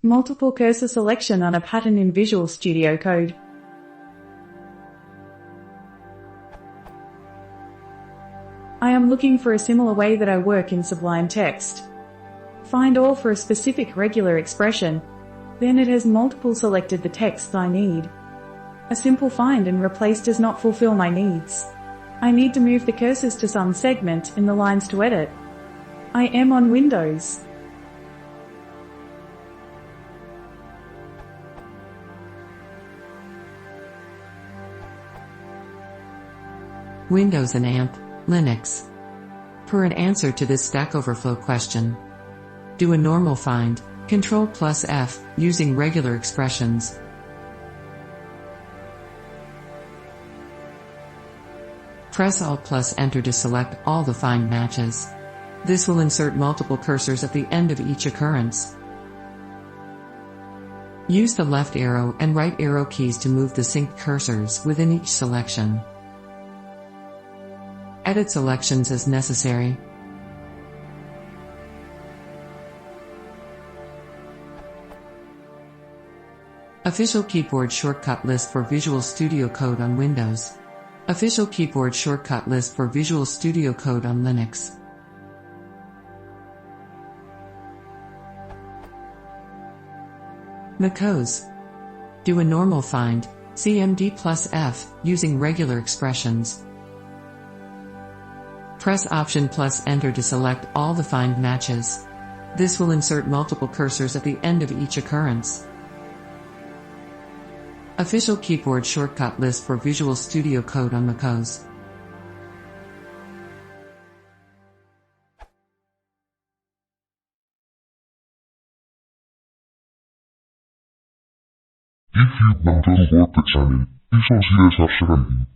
Multiple cursor selection on a pattern in Visual Studio Code. I am looking for a similar way that I work in Sublime Text. Find all for a specific regular expression. Then it has multiple selected the text I need. A simple find and replace does not fulfill my needs. I need to move the cursors to some segment in the lines to edit. I am on Windows. Windows and AMP, Linux. For an answer to this Stack Overflow question, do a normal find, Ctrl+F, using regular expressions. Press Alt+Enter to select all the find matches. This will insert multiple cursors at the end of each occurrence. Use the left arrow and right arrow keys to move the synced cursors within each selection. Edit selections as necessary. Official keyboard shortcut list for Visual Studio Code on Windows. Official keyboard shortcut list for Visual Studio Code on Linux. macOS. Do a normal find, CMD+F, using regular expressions. Press Option+Enter to select all the find matches. This will insert multiple cursors at the end of each occurrence. Official keyboard shortcut list for Visual Studio Code on macOS. If you want to work examine, please consider subscribing.